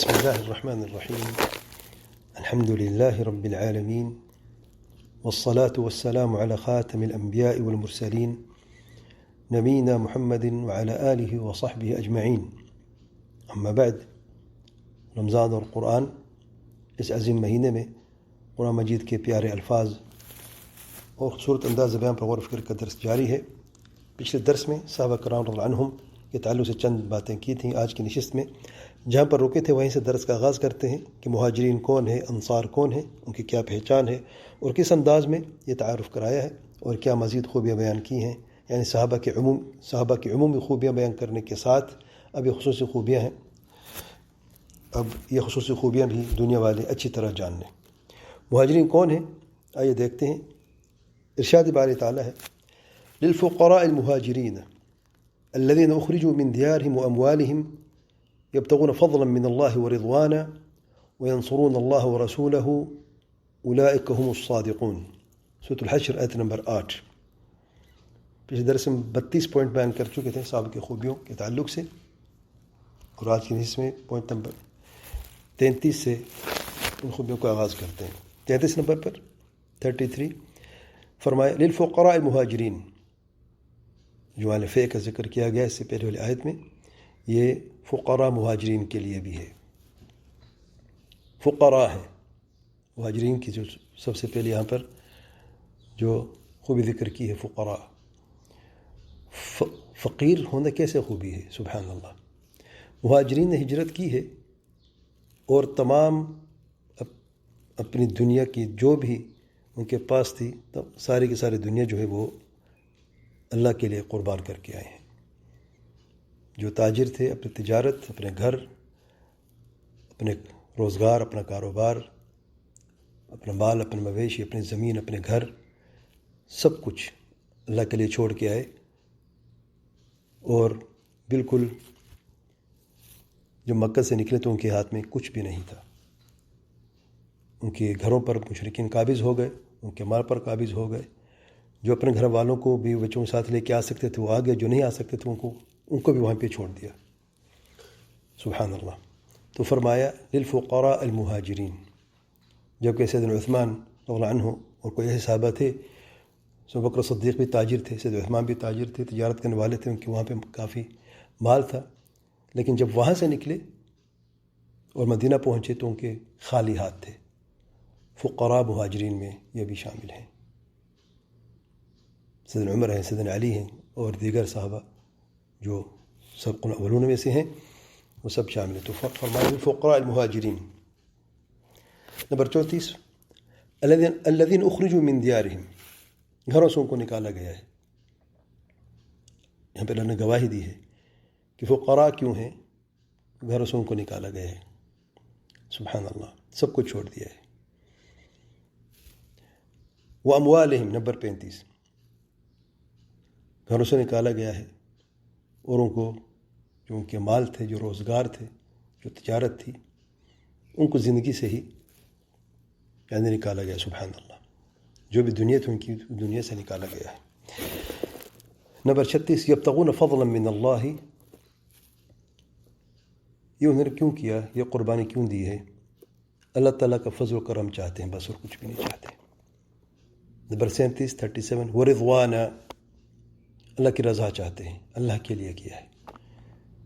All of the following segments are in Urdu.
بسم الله الرحمن الرحيم. الحمد لله رب العالمين، والصلاة والسلام على خاتم الأنبياء والمرسلين نبينا محمد وعلى آله وصحبه أجمعين. أما بعد، رمضان اور قرآن اس عظیم مہینے میں قرآن مجید کے پیارے الفاظ اور خوبصورت انداز بیان پر غور و فکر کا درس جاری ہے۔ پچھلے درس میں صحابہ کرام رضی اللہ عنہم کے تعلق سے چند باتیں کی تھیں۔ آج کی نشست میں جہاں پر رکے تھے وہیں سے درس کا آغاز کرتے ہیں کہ مہاجرین کون ہیں، انصار کون ہیں، ان کی کیا پہچان ہے اور کس انداز میں یہ تعارف کرایا ہے اور کیا مزید خوبیاں بیان کی ہیں۔ یعنی صحابہ کی عمومی خوبیاں بیان کرنے کے ساتھ اب یہ خصوصی خوبیاں ہیں، اب یہ خصوصی خوبیاں بھی دنیا والے اچھی طرح جان لیں۔ مہاجرین کون ہیں؟ آئیے دیکھتے ہیں۔ ارشاد باری تعالیٰ ہے: للفقراء المهاجرين الذين أخرجوا من ديارهم وأموالهم يبتغون فضلا من الله ورضوانا وينصرون الله ورسوله أولئك هم الصادقون۔ سورۃ الحشر آیت نمبر 8۔ پچھلے درس میں 32 پوائنٹ بیان کر چکے تھے صحابہ کی خوبیوں کے تعلق سے، اور آج کی نشست میں پوائنٹ نمبر 33 سے ان خوبیوں کا آغاز کرتے ہیں۔ 33 نمبر پر 33 فرمایا للفقراء المهاجرین، جو مال فے کا ذکر کیا گیا اس سے پہلے والی آیت میں، یہ فقراء مہاجرین کے لیے بھی ہے۔ فقراء ہے مہاجرین کی، جو سب سے پہلے یہاں پر جو خوبی ذکر کی ہے فقراء۔ فقیر ہونا کیسے خوبی ہے، سبحان اللہ۔ مہاجرین نے ہجرت کی ہے اور تمام اپنی دنیا کی جو بھی ان کے پاس تھی، ساری کی ساری دنیا جو ہے وہ اللہ کے لیے قربان کر کے آئے ہیں۔ جو تاجر تھے، اپنی تجارت، اپنے گھر، اپنے روزگار، اپنا کاروبار، اپنا مال، اپنے مویشی، اپنی زمین، اپنے گھر، سب کچھ اللہ کے لیے چھوڑ کے آئے، اور بالکل جب مکہ سے نکلے تو ان کے ہاتھ میں کچھ بھی نہیں تھا۔ ان کے گھروں پر مشرکین قابض ہو گئے، ان کے مال پر قابض ہو گئے۔ جو اپنے گھر والوں کو بھی بچوں کے ساتھ لے کے آ سکتے تھے وہ آ گئے، جو نہیں آ سکتے تھے ان کو بھی وہاں پہ چھوڑ دیا، سبحان اللہ۔ تو فرمایا للفقراء المہاجرین، جبکہ سیدنا عثمان رضی اللہ عنہ اور کوئی ایسے صحابہ تھے، ابو بکر صدیق بھی تاجر تھے، سیدنا عثمان بھی تاجر تھے، تجارت کرنے والے تھے، ان کے وہاں پہ کافی مال تھا، لیکن جب وہاں سے نکلے اور مدینہ پہنچے تو ان کے خالی ہاتھ تھے۔ فقراء مہاجرین میں یہ بھی شامل ہیں، سیدنا عمر ہیں، سیدنا علی ہیں، اور دیگر صحابہ جو سابقون الاولون میں سے ہیں، وہ سب شامل ہیں۔ تو فرمایا الفقراء المہاجرین۔ نمبر 34 الذین اخرجوا من دیارہم، گھروں سے ان کو نکالا گیا ہے۔ یہاں پہ اللہ نے گواہی دی ہے کہ فقراء کیوں ہیں، گھروں سے ان کو نکالا گیا ہے، سبحان اللہ، سب کچھ چھوڑ دیا ہے۔ واموالہم، نمبر 35، گھروں سے نکالا گیا ہے اور ان کو جو ان کے مال تھے، جو روزگار تھے، جو تجارت تھی، ان کو زندگی سے ہی یعنی نکالا گیا، سبحان اللہ۔ جو بھی دنیا تھی ان کی دنیا سے نکالا گیا ہے۔ نمبر 36 یبتغون فضلا من اللہ، یہ انہوں نے کیوں کیا، یہ قربانی کیوں دی ہے؟ اللہ تعالیٰ کا فضل و کرم چاہتے ہیں بس، اور کچھ بھی نہیں چاہتے۔ نمبر 37 ورضوانا، اللہ کی رضا چاہتے ہیں، اللہ کے لیے کیا ہے،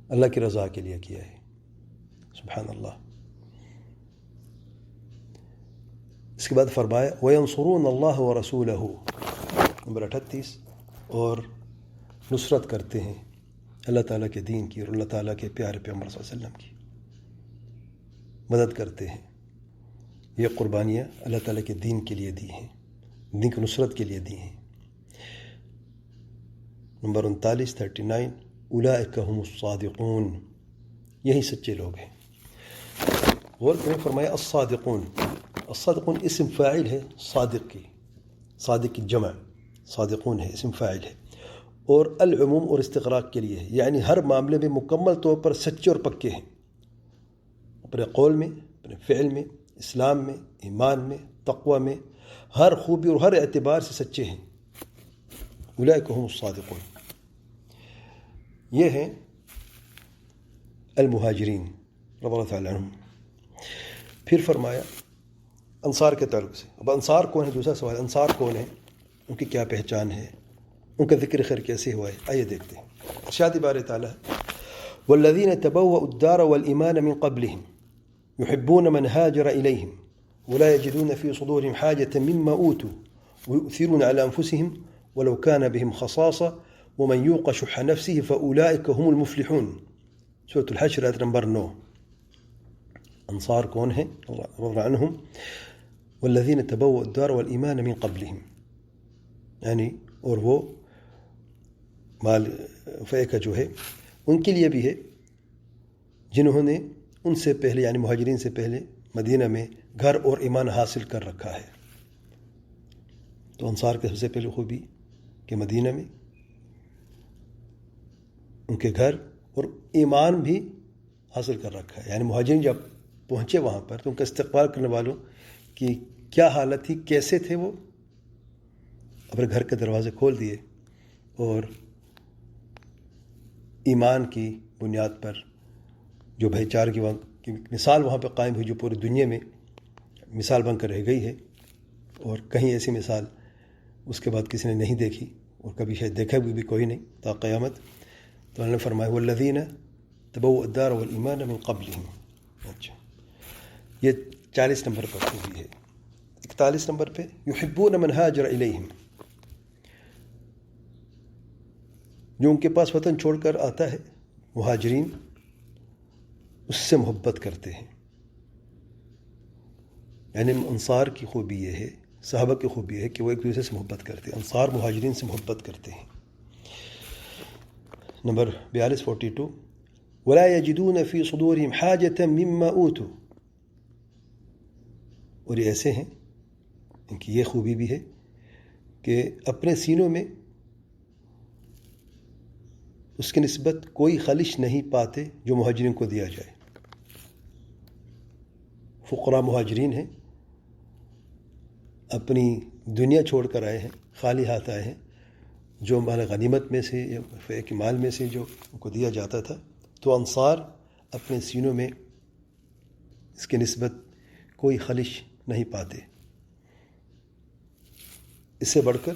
اللہ کی رضا کے لیے کیا ہے، سبحان اللہ۔ اس کے بعد فرمایا وَيَنْصُرُونَ اللَّهَ وَرَسُولَهُ، نمبر 38، اور نصرت کرتے ہیں اللہ تعالیٰ کے دین کی اور اللہ تعالیٰ کے پیارے پیغمبر صلی اللہ علیہ وسلم کی مدد کرتے ہیں۔ یہ قربانیاں اللہ تعالیٰ کے دین کے لیے دی ہیں، دین کی نصرت کے لیے دی ہیں۔ نمبر 39 اولئک هم الصادقون، یہی سچے لوگ ہیں۔ غور کریں، فرمایا الصادقون، الصادقون اسم فاعل ہے صادق کی، صادق کی جمع صادقون ہے، اسم فاعل ہے، اور العموم اور استغراق کے لیے ہے، یعنی ہر معاملے میں مکمل طور پر سچے اور پکے ہیں، اپنے قول میں، اپنے فعل میں، اسلام میں، ایمان میں، تقوی میں، ہر خوبی اور ہر اعتبار سے سچے ہیں۔ اولئک هم الصادقون، یہ ہیں المہاجرین رضی اللہ تعالیٰ عنہم۔ پھر فرمایا انصار کے تعلق سے. اب انصار کون ہے؟ دوسرا سوال، انصار کون ہے، ان کی کیا پہچان ہے، ان کا ذکر خیر کیسے ہوا ہے؟ آئیے دیکھتے ہیں. ارشاد بارے تعالیٰ والذین تبوأوا الدار والایمان من قبلهم يحبون من هاجر إليهم ولا يجدون في صدورهم حاجة مما أوتوا ويؤثرون على أنفسهم ولو كان بهم خصاصة ومن يوق شح نفسه فأولئك هم المفلحون. سورة الحشر آیت نمبر 9. انصار کون ہیں؟ اللہ رضی عنہم. والذین تبوأوا الدار والایمان من قبلهم، یعنی اور وہ مال فے کا جو ہے ان کے لیے بھی ہے جنہوں نے ان سے پہلے یعنی مہاجرین سے پہلے مدینہ میں گھر اور ایمان حاصل کر رکھا ہے. تو انصار کے سب سے پہلے خوبی کہ مدینہ میں ان کے گھر اور ایمان بھی حاصل کر رکھا ہے. یعنی مہاجرین جب پہنچے وہاں پر تو ان کا استقبال کرنے والوں کی کیا حالت تھی، کیسے تھے وہ؟ اپنے گھر کے دروازے کھول دیے اور ایمان کی بنیاد پر جو بھائی چارے کی مثال وہاں پہ قائم ہوئی، جو پوری دنیا میں مثال بن کر رہ گئی ہے، اور کہیں ایسی مثال اس کے بعد کسی نے نہیں دیکھی اور کبھی شاید دیکھا بھی کوئی نہیں تا قیامت. تو اللہ نے فرمایا والذین تبوأوا الدار والایمان من قبلهم. اچھا، یہ 40 نمبر پر خوبی ہے. 41 نمبر پہ یحبون من ہاجر الیہم، جو ان کے پاس وطن چھوڑ کر آتا ہے مہاجرین اس سے محبت کرتے ہیں. یعنی انصار کی خوبی یہ ہے، صحابہ کی خوبی یہ ہے کہ وہ ایک دوسرے سے محبت کرتے ہیں. انصار مہاجرین سے محبت کرتے ہیں. نمبر 42 ولا یجدون فی صدورہم حاجة مما اوتوا، اور یہ ایسے ہیں، ان کی یہ خوبی بھی ہے کہ اپنے سینوں میں اس کی نسبت کوئی خلش نہیں پاتے جو مہاجرین کو دیا جائے. فقراء مہاجرین ہیں، اپنی دنیا چھوڑ کر آئے ہیں، خالی ہاتھ آئے ہیں. جو مال غنیمت میں سے یا فے کے مال میں سے جو ان کو دیا جاتا تھا، تو انصار اپنے سینوں میں اس کی نسبت کوئی خلش نہیں پاتے. اس سے بڑھ کر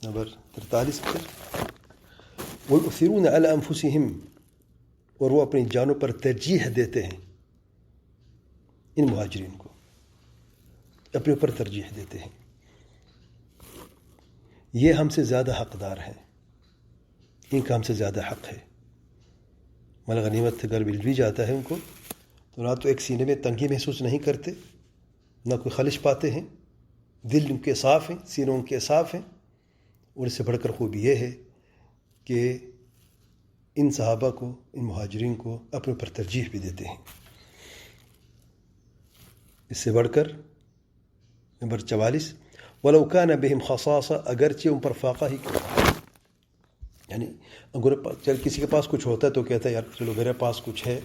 نمبر 43 پر وَيُؤْثِرُونَ عَلَى أَنفُسِهِمْ، اور وہ اپنی جانوں پر ترجیح دیتے ہیں. ان مہاجرین کو اپنے اوپر ترجیح دیتے ہیں. یہ ہم سے زیادہ حقدار ہیں، ان کا ہم سے زیادہ حق ہے. مال غنیمت اگر مل بھی جاتا ہے ان کو تو نہ تو ایک سینے میں تنگی محسوس نہیں کرتے، نہ کوئی خلش پاتے ہیں. دل ان کے صاف ہیں، سینوں ان کے صاف ہیں. اور اس سے بڑھ کر خوبی یہ ہے کہ ان صحابہ کو، ان مہاجرین کو اپنے پر ترجیح بھی دیتے ہیں. اس سے بڑھ کر نمبر 44 وَلَوْ كَانَ بِهِمْ خَصَاصَةٌ، اگرچہ ان پر فاقہ ہی کیوں. یعنی اگر کسی کے پاس کچھ ہوتا ہے تو کہتا ہے یار چلو میرے پاس کچھ ہے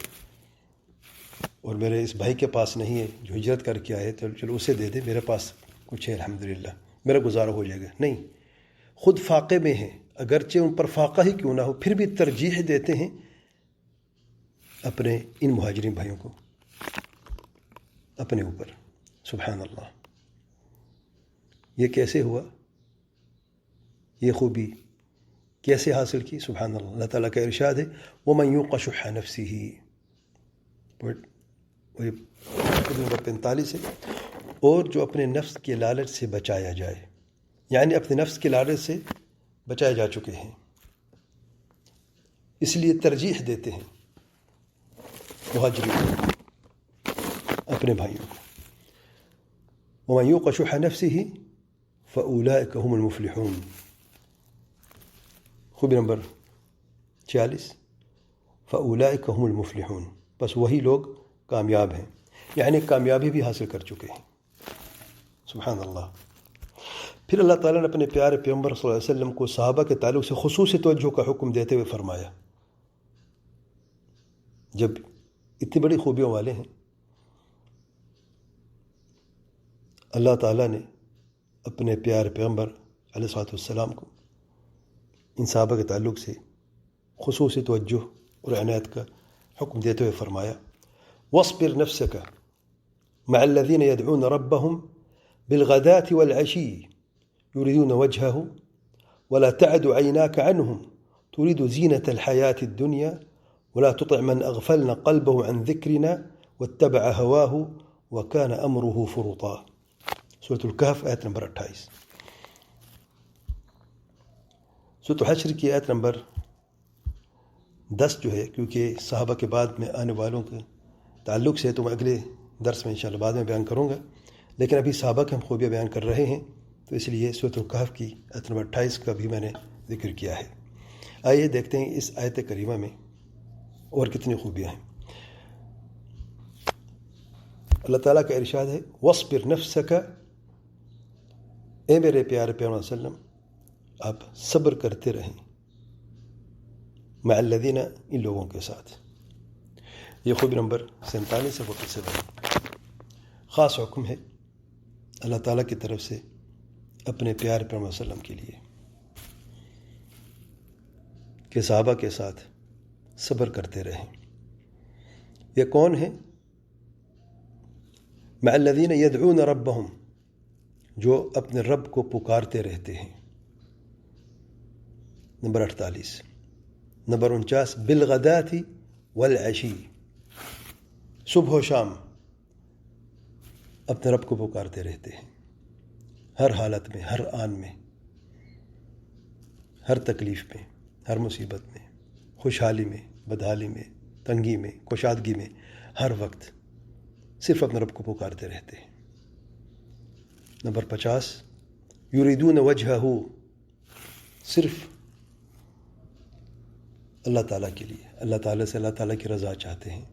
اور میرے اس بھائی کے پاس نہیں ہے جو ہجرت کر کے آئے، تو چلو اسے دے دے، میرے پاس کچھ ہے الحمدللہ، میرا گزارا ہو جائے گا. نہیں، خود فاقے میں ہیں، اگرچہ ان پر فاقہ ہی کیوں نہ ہو پھر بھی ترجیح دیتے ہیں اپنے ان مہاجرین بھائیوں کو اپنے اوپر. سبحان اللہ، یہ کیسے ہوا؟ یہ خوبی کیسے حاصل کی؟ سبحان اللہ. اللہ تعالیٰ کا ارشاد ہے وَمَنْ يُوقَ شُحَّ نَفْسِهِ، نمبر 45 ہے، اور جو اپنے نفس کے لالچ سے بچایا جائے. یعنی اپنے نفس کے لالچ سے بچائے جا چکے ہیں، اس لیے ترجیح دیتے ہیں مہاجرین اپنے بھائیوں کو. وَمَنْ يُوقَ شُحَّ نَفْسِهِ فَأُولَئِكَ هُمُ الْمُفْلِحُونَ. خوبی نمبر 46 فَأُولَئِكَ هُمُ الْمُفْلِحُونَ، بس وہی لوگ کامیاب ہیں، یعنی کامیابی بھی حاصل کر چکے ہیں. سبحان اللہ. پھر اللہ تعالیٰ نے اپنے پیارے پیغمبر صلی اللہ علیہ وسلم کو صحابہ کے تعلق سے خصوصی توجہ کا حکم دیتے ہوئے فرمایا. جب اتنی بڑی خوبیوں والے ہیں، اللہ تعالیٰ نے اپنے پیارے پیغمبر علیہ الصلوۃ والسلام کو ان صحابہ کے تعلق سے خصوصی توجہ اور عنایت کا حکم دیتے ہوئے فرمایا وَاصْبِرْ نَفْسَكَ مع الذين يدعون ربهم بالغداة والعشي يريدون وجهه ولا تعد عيناك عنهم تريد زينة الحياة الدنيا ولا تطع من أغفلنا قلبه عن ذكرنا واتبع هواه وكان أمره فرطا. سورة الكهف آیت نمبر 28. سورة حشر کی آیت نمبر 10 جو ہے، کیونکہ صحابہ کے بعد میں آنے والوں کے تعلق سے تو میں اگلے درس میں انشاءاللہ بعد میں بیان کروں گا، لیکن ابھی صحابہ کے ہم خوبیاں بیان کر رہے ہیں، تو اس لیے سورۃ الکہف کی آیت نمبر 28 کا بھی میں نے ذکر کیا ہے. آئیے دیکھتے ہیں اس آیت کریمہ میں اور کتنی خوبیاں ہیں. اللہ تعالیٰ کا ارشاد ہے وَاصْبِرْ نَفْسَكَ، اے میرے پیارے پیغمبر صلی اللہ علیہ وسلم آپ صبر کرتے رہیں، مع الذین، ان لوگوں کے ساتھ. یہ خوبی نمبر 47 ہے، وہ کس سے خاص حکم ہے اللہ تعالیٰ کی طرف سے اپنے پیارے پیغمبر صلی اللہ علیہ وسلم کے لیے کہ صحابہ کے ساتھ صبر کرتے رہیں. یہ کون ہیں؟ مع الذین یدعون ربہم، جو اپنے رب کو پکارتے رہتے ہیں. نمبر 48. نمبر 49 بالغداة والعشی، صبح و شام اپنے رب کو پکارتے رہتے ہیں، ہر حالت میں، ہر آن میں، ہر تکلیف میں، ہر مصیبت میں، خوشحالی میں، بدحالی میں، تنگی میں، کشادگی میں، ہر وقت صرف اپنے رب کو پکارتے رہتے ہیں. نمبر 50 یریدون وجہہ، صرف اللہ تعالیٰ کے لیے، اللہ تعالیٰ سے اللہ تعالیٰ کی رضا چاہتے ہیں،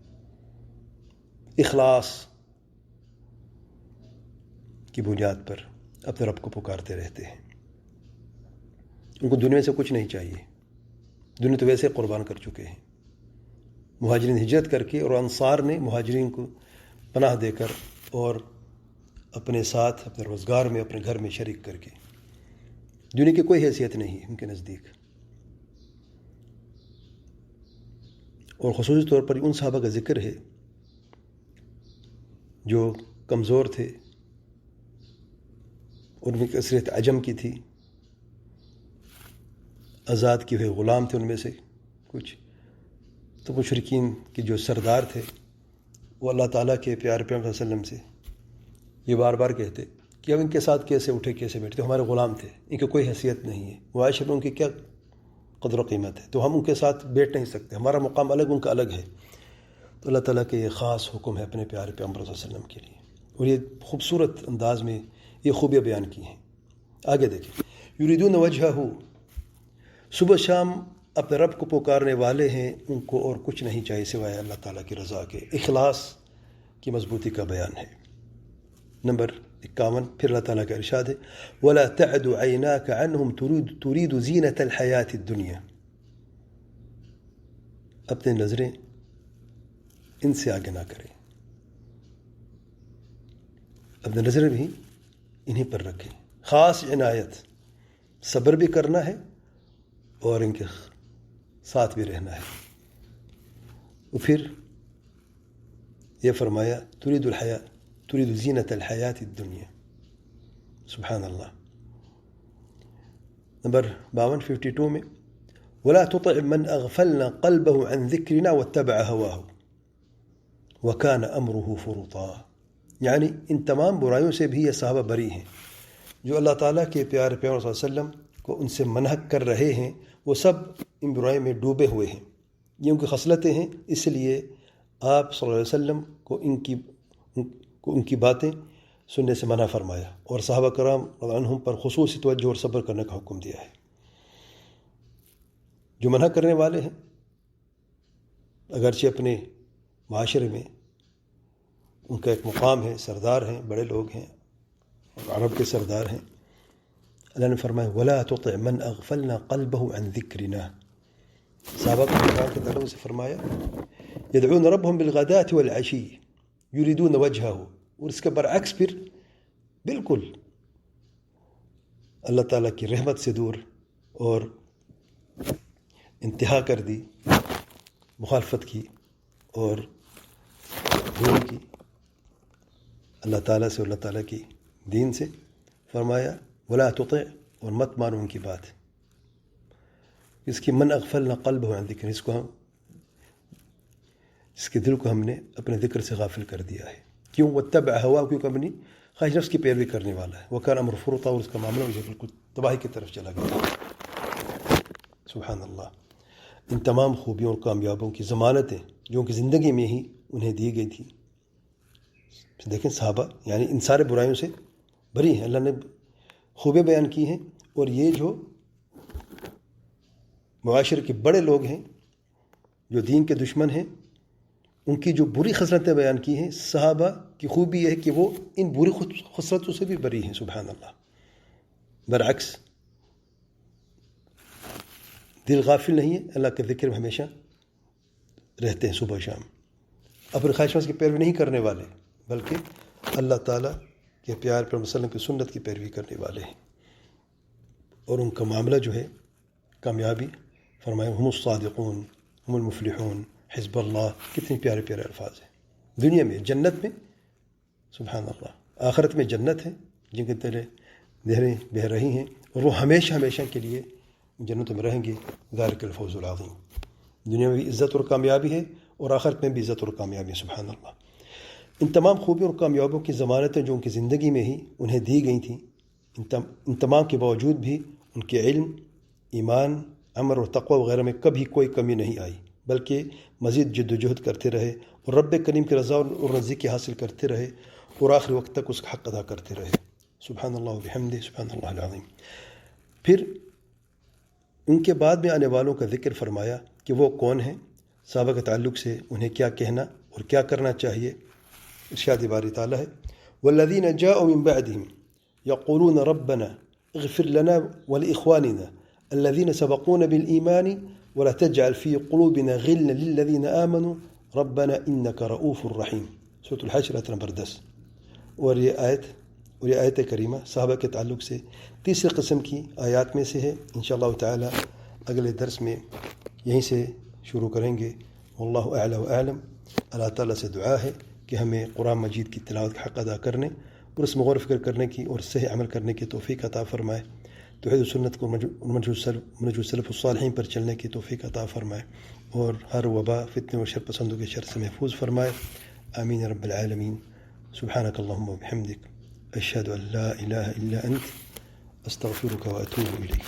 اخلاص کی بنیاد پر اپنے رب کو پکارتے رہتے ہیں. ان کو دنیا سے کچھ نہیں چاہیے، دنیا تو ویسے قربان کر چکے ہیں. مہاجرین ہجرت کر کے اور انصار نے مہاجرین کو پناہ دے کر اور اپنے ساتھ اپنے روزگار میں، اپنے گھر میں شریک کر کے، دنیا کی کوئی حیثیت نہیں ہے ان کے نزدیک. اور خصوصی طور پر ان صحابہ کا ذکر ہے جو کمزور تھے، ان میں کثرت عجم کی تھی، آزاد کیے ہوئے غلام تھے ان میں سے کچھ. تو مشرکین کے جو سردار تھے وہ اللہ تعالیٰ کے پیارے پیغمبر صلی اللہ علیہ وسلم سے یہ بار بار کہتے کہ اب ان کے ساتھ کیسے اٹھے کیسے بیٹھتے، ہمارے غلام تھے، ان کی کوئی حیثیت نہیں ہے، معاشرے میں ان کی کیا قدر و قیمت ہے، تو ہم ان کے ساتھ بیٹھ نہیں سکتے، ہمارا مقام الگ، ان کا الگ ہے. تو اللہ تعالیٰ کے یہ خاص حکم ہے اپنے پیارے پیغمبر صلی اللہ علیہ وسلم کے لیے، اور یہ خوبصورت انداز میں یہ خوبیاں بیان کی ہیں. آگے دیکھیں، یریدون وجہہ، صبح شام اپنے رب کو پکارنے والے ہیں، ان کو اور کچھ نہیں چاہیے سوائے اللہ تعالیٰ کی رضا کے. اخلاص کی مضبوطی کا بیان ہے. نمبر 51 پھر اللہ تعالیٰ کا ارشاد ہے وَلَا تَعْدُ عَيْنَاكَ عَنْهُمْ تُرِيدُ زِينَةَ الْحَيَاةِ الدُّنْيَا، اپنے نظریں ان سے آگے نہ کریں، اپنے نظریں بھی انہی پر رکھیں. خاص عنایت، صبر بھی کرنا ہے اور ان کے ساتھ بھی رہنا ہے. پھر یہ فرمایا تريد زینة الحیات الدنیا. سبحان اللہ. نمبر 52 میں ولا تطع من اغفلنا قلبه عن ذکرنا واتبع هواه وكان امره فرطا، یعنی ان تمام برائیوں سے بھی یہ صحابہ بری ہیں جو اللہ تعالیٰ کے پیارے پیغمبر صلی اللہ علیہ وسلم کو ان سے منع کر رہے ہیں، وہ سب ان برائیوں میں ڈوبے ہوئے ہیں، یہ ان کی خصلتیں ہیں. اس لیے آپ صلی اللہ علیہ وسلم کو ان کی باتیں سننے سے منع فرمایا، اور صحابہ کرام رضی اللہ عنہم پر خصوصی توجہ اور صبر کرنے کا حکم دیا ہے. جو منع کرنے والے ہیں اگرچہ اپنے معاشرے میں ان کا ایک مقام ہے، سردار ہیں، بڑے لوگ ہیں، عرب کے سردار ہیں. اللہ نے فرمایا وَلَا تُطِعْ مَنْ أَغْفَلْنَا قَلْبَهُ عَنْ ذِكْرِنَا. صحابہ کے تعلق سے فرمایا يدعون ربهم بالغداة والعشي يريدون وجهه، اور اس کے برعکس پھر بالکل اللہ تعالیٰ کی رحمت سے دور اور انتہا کر دی، مخالفت کی اور دھول کی. اللہ تعالیٰ سے اور اللہ تعالیٰ کی دین سے. فرمایا ولا تطع، اور مت مانو ان کی بات. اس کی من اغفلنا قلبه عن ذکر، اس کے دل کو ہم نے اپنے ذکر سے غافل کر دیا ہے. کیوں؟ واتبع ہوا، کیونکہ اپنی خواہش نفس کی پیروی کرنے والا ہے. وکان امر فرطا، اور اس کا معاملہ مجھے بالکل تباہی کی طرف چلا گیا. سبحان اللہ. ان تمام خوبیوں اور کامیابوں کی ضمانتیں جو ان کی زندگی میں ہی انہیں دی گئی تھی. دیکھیں صحابہ یعنی ان سارے برائیوں سے بری ہیں، اللہ نے خوبیاں بیان کی ہیں. اور یہ جو معاشرے کے بڑے لوگ ہیں جو دین کے دشمن ہیں، ان کی جو بری خصلتیں بیان کی ہیں، صحابہ کی خوبی یہ ہے کہ وہ ان بری خصلتوں سے بھی بری ہیں. سبحان اللہ. برعکس دل غافل نہیں ہے، اللہ کے ذکر میں ہمیشہ رہتے ہیں صبح و شام. اپنے خواہشات کی پیروی نہیں کرنے والے، بلکہ اللہ تعالیٰ کے پیار پر وسلم کی سنت کی پیروی کرنے والے ہیں. اور ان کا معاملہ جو ہے کامیابی، فرمایا ہم الصادقون ہم المفلحون حزب اللہ. کتنے پیارے پیارے الفاظ ہیں. دنیا میں جنت میں، سبحان اللہ، آخرت میں جنت ہے جن کے تلے نہریں بہہ رہی ہیں، اور وہ ہمیشہ ہمیشہ کے لیے جنتوں میں رہیں گے. ذالک الفوز العظیم. دنیا میں بھی عزت اور کامیابی ہے، اور آخرت میں بھی عزت اور کامیابی ہے. سبحان اللہ. ان تمام خوبیوں اور کامیابیوں کی ضمانتیں جو ان کی زندگی میں ہی انہیں دی گئی تھیں، ان تمام کے باوجود بھی ان کے علم، ایمان، عمل اور تقوی وغیرہ میں کبھی کوئی کمی نہیں آئی، بلکہ مزید جد و جہد کرتے رہے اور رب کریم کی رضا اور نزدیکی حاصل کرتے رہے، اور آخری وقت تک اس کا حق ادا کرتے رہے. سبحان اللہ و بحمدہ، سبحان اللہ العظیم. پھر ان کے بعد میں آنے والوں کا ذکر فرمایا کہ وہ کون ہیں، صحابہ کے تعلق سے انہیں کیا کہنا اور کیا کرنا چاہیے. ارشاد باری تعالیٰ ہے والذین جاءوا من بعدهم یقولون ربنا اغفر لنا ولإخواننا الذین سبقونا بالإیمان ولا تجعل في قلوبنا غلا للذین آمنوا ربنا انک رؤوف رحیم. سورۃ الحشر آیت نمبر 10. اور یہ آیت کریمہ صحابہ کے تعلق سے تیسری قسم کی آیات میں سے ہے. انشاءاللہ تعالی اگلے درس میں یہیں سے شروع کریں گے. واللہ اعلی و اعلم. اللہ تعالیٰ سے دعا ہے کہ ہمیں قرآن مجید کی تلاوت کا حق ادا کرنے اور اس میں غور و فکر کرنے کی اور صحیح عمل کرنے کی توفیق عطا فرمائے. توحید و سنت کو منہج سلف الصالحین پر چلنے کی توفیق عطا فرمائے، اور ہر وبا، فتنے اور شر پسندوں کے شر سے محفوظ فرمائے. آمین رب العالمین. سبحانک اللہم و بحمدک، اشہد ان لا الہ الا انت، استغفرک و اتوب الیک.